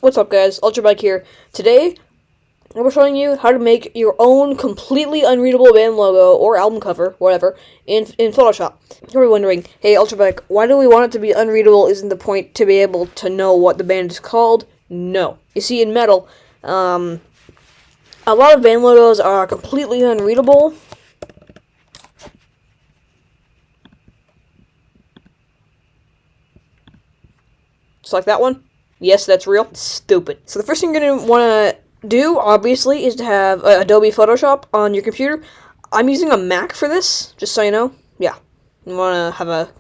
What's up, guys? UltraBike here. Today, we're showing you how to make your own completely unreadable band logo or album cover, whatever, in Photoshop. You're probably wondering, hey, UltraBike, why do we want it to be unreadable? Isn't the point to be able to know what the band is called? No. You see, in metal, a lot of band logos are completely unreadable. Just like that one. Yes, that's real. Stupid. So the first thing you're going to want to do, obviously, is to have Adobe Photoshop on your computer. I'm using a Mac for this, just so you know. Yeah, you want to have a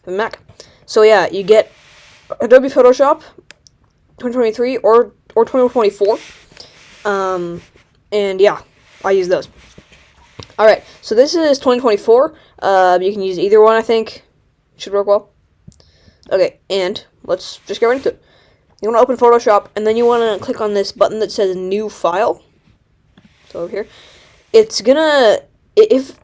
Mac. So yeah, you get Adobe Photoshop 2023 or 2024. And yeah, I use those. Alright, so this is 2024. You can use either one, I think. Should work well. Okay, and let's just get right into it. You want to open Photoshop, and then you want to click on this button that says New File. So over here, it's gonna, if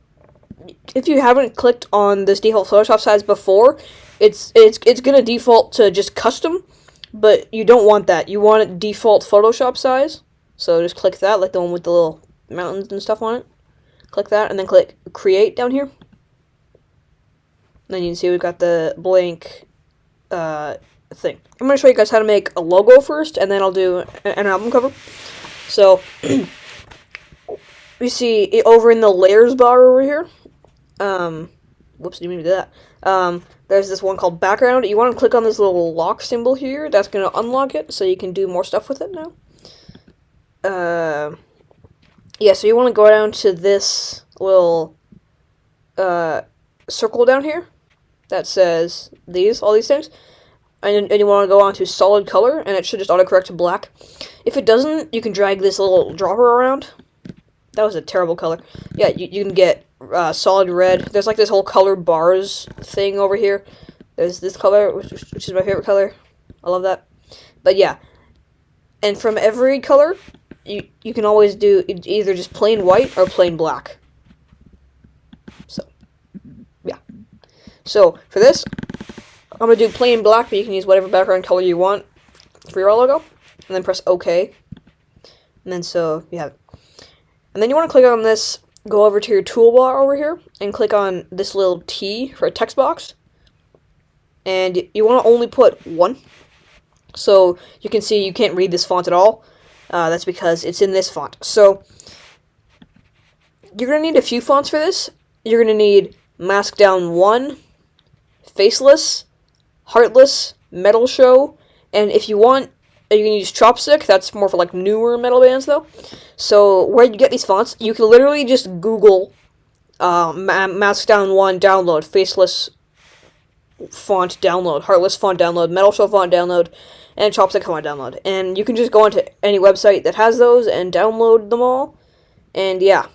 you haven't clicked on this default Photoshop size before, it's gonna default to just custom, but you don't want that. You want it default Photoshop size. So just click that, like the one with the little mountains and stuff on it. Click that, and then click Create down here. And then you can see we've got the blank thing. I'm going to show you guys how to make a logo first, and then I'll do an album cover. So, you see it over in the layers bar over here. Whoops, didn't mean to do that. There's this one called background. You want to click on this little lock symbol here. That's going to unlock it, so you can do more stuff with it now. Yeah, so you want to go down to this little circle down here that says all these things. And you want to go on to solid color, and it should just autocorrect to black. If it doesn't, you can drag this little dropper around. That was a terrible color. Yeah, you can get solid red. There's like this whole color bars thing over here. There's this color, which is my favorite color. I love that. But yeah, and from every color, you can always do either just plain white or plain black. So, yeah. So, for this, I'm going to do plain black, but you can use whatever background color you want for your logo. And then press OK. And then so you have it. And then you want to click on this, go over to your toolbar over here, and click on this little T for a text box. And you want to only put one. So you can see you can't read this font at all. That's because it's in this font. So you're going to need a few fonts for this. You're going to need Mask Down 1, Faceless, Heartless, Metal Show, and if you want, you can use Chopstick. That's more for like newer metal bands though. So where you get these fonts, you can literally just Google Mask Down 1 download, Faceless font download, Heartless font download, Metal Show font download, and Chopstick font download. And you can just go onto any website that has those and download them all. And yeah,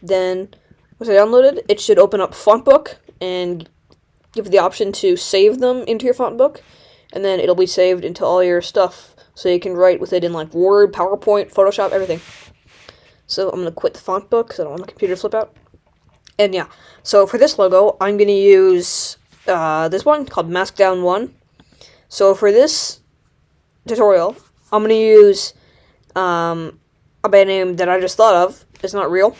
then once I downloaded, it should open up Fontbook and give you the option to save them into your font book, and then it'll be saved into all your stuff, so you can write with it in like Word, PowerPoint, Photoshop, everything. So I'm going to quit the font book, because I don't want my computer to flip out. And yeah, so for this logo, I'm going to use this one called Mask Down 1. So for this tutorial, I'm going to use a band name that I just thought of. It's not real.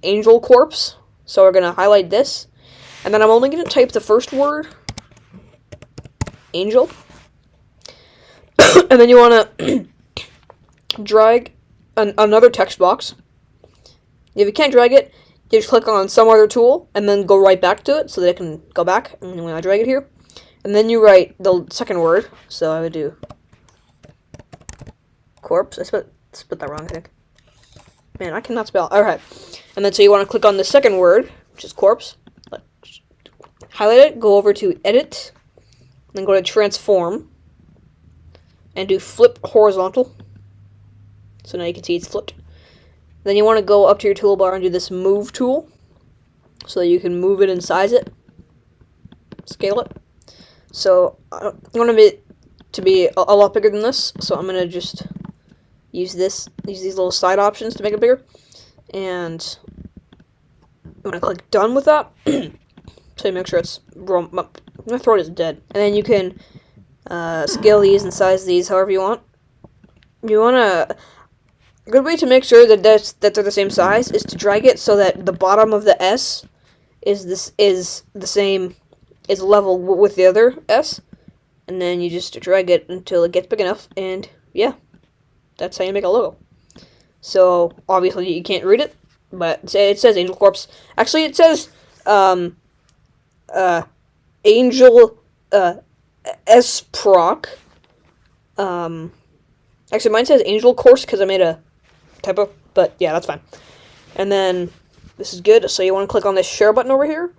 Angel Corpse. So we're going to highlight this. And then I'm only going to type the first word, Angel. And then you want to drag another text box. If you can't drag it, you just click on some other tool, and then go right back to it, so that it can go back. And then when I drag it here, and then you write the second word. So I would do corpse. I spelled that wrong, I think. Man, I cannot spell. Alright. And then so you want to click on the second word, which is corpse. Highlight it, go over to Edit, then go to Transform, and do Flip Horizontal. So now you can see it's flipped. Then you want to go up to your toolbar and do this Move tool, so that you can move it and size it, scale it. So I want it to be a lot bigger than this, so I'm going to just use these little side options to make it bigger. And I'm going to click Done with that. So you make sure it's my throat is dead. And then you can scale these and size these however you want. you wanna. A good way to make sure that they're the same size is to drag it so that the bottom of the S is the same, is level with the other S, and then you just drag it until it gets big enough, and yeah, that's how you make a logo. So obviously you can't read it, but it says Angel Corpse. Actually, it says Angel S Proc. Actually, mine says Angel Course because I made a typo, but yeah, that's fine. And then this is good. So you want to click on this share button over here,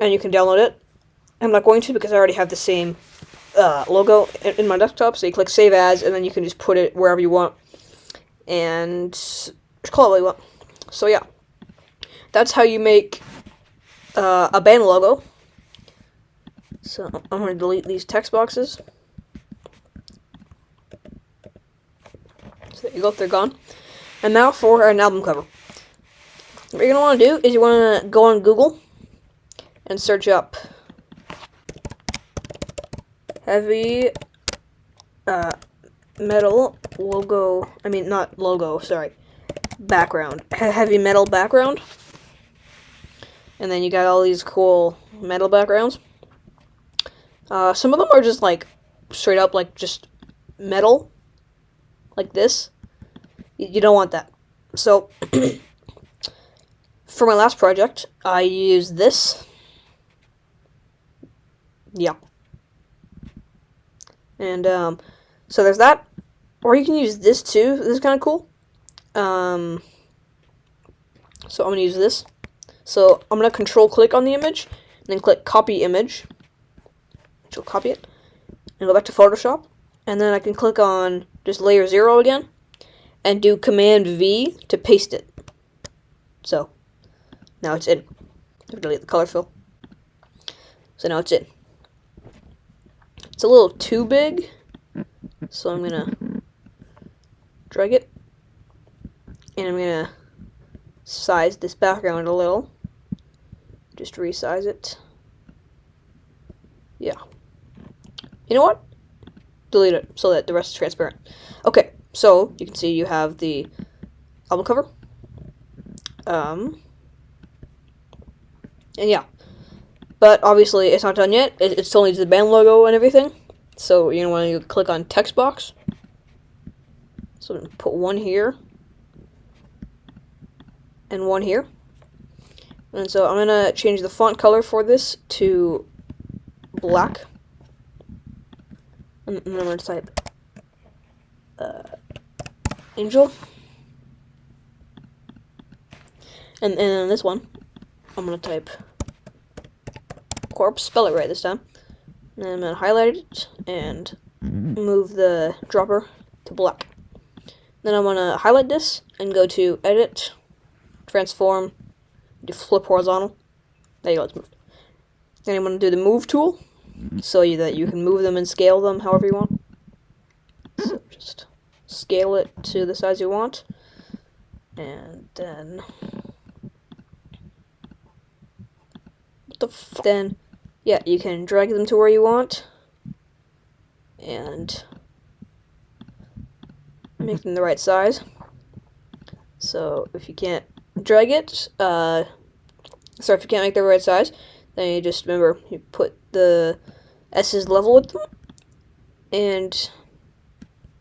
and you can download it. I'm not going to because I already have the same logo in my desktop. So you click Save As, and then you can just put it wherever you want, and just call it what you want. So yeah, that's how you make a band logo. So I'm going to delete these text boxes. So there you go, they're gone. And now for an album cover. What you're going to want to do is you want to go on Google and search up heavy metal logo, not logo, sorry, background. Heavy metal background. And then you got all these cool metal backgrounds. Some of them are just like straight up like just metal, like this. You don't want that. So for my last project, I used this. Yeah. And so there's that. Or you can use this too. This is kind of cool. So I'm gonna use this. So I'm gonna control click on the image, and then click copy image. Which will copy it, and go back to Photoshop, and then I can click on just layer 0 again, and do Command V to paste it. So now it's in. Delete the color fill. So now it's in. It's a little too big, so I'm gonna drag it, and I'm gonna size this background a little. Just resize it. Yeah. You know what? Delete it so that the rest is transparent. Okay, so you can see you have the album cover. And yeah. But obviously it's not done yet. It still needs the band logo and everything. So you're going to want to click on text box. So I'm going to put one here. And one here. And so I'm going to change the font color for this to black. And I'm going to type Angel. And then this one, I'm going to type Corpse, spell it right this time. And I'm going to highlight it and move the dropper to black. Then I'm going to highlight this and go to Edit, Transform, do Flip Horizontal. There you go, it's moved. Then I'm going to do the Move tool, so that you can move them and scale them however you want. So just scale it to the size you want. And then... Then, yeah, you can drag them to where you want. And make them the right size. So if you can't drag it, if you can't make the right size, then you just remember you put the S's level with them, and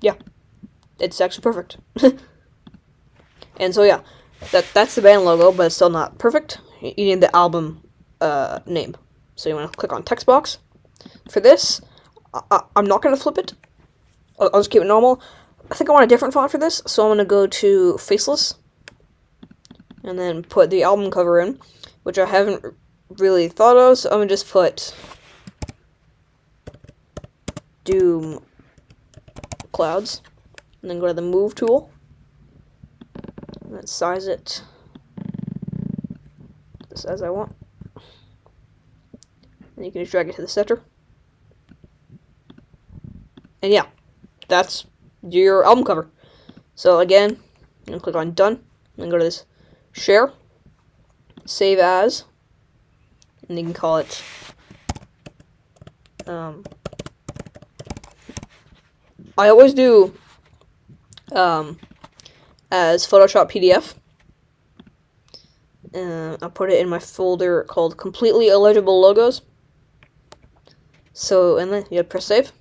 yeah, it's actually perfect. And so yeah, that's the band logo, but it's still not perfect. You need the album name. So you want to click on text box. For this, I'm not going to flip it. I'll just keep it normal. I think I want a different font for this, so I'm going to go to Faceless, and then put the album cover in, which I haven't really thought of, so I'm going to just put Doom Clouds, and then go to the Move tool, and then size it the size I want, and you can just drag it to the center, and yeah, that's your album cover. So again, I'm going to click on Done, and then go to this Share, Save As, and you can call it I always do as Photoshop PDF. I'll put it in my folder called Completely Illegible Logos. So, and then you press save.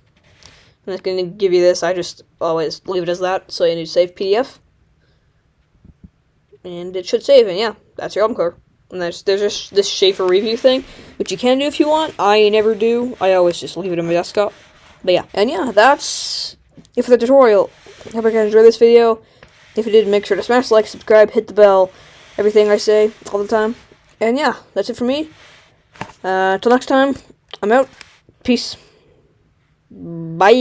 And it's going to give you this. I just always leave it as that. So you need to save PDF. And it should save, and yeah, that's your album cover. And there's just this Schaefer review thing, which you can do if you want. I never do. I always just leave it on my desktop. But yeah, and yeah, that's it for the tutorial. Hope you guys enjoyed this video. If you did, make sure to smash like, subscribe, hit the bell, everything I say all the time. And yeah, that's it for me. Till next time, I'm out. Peace. Bye.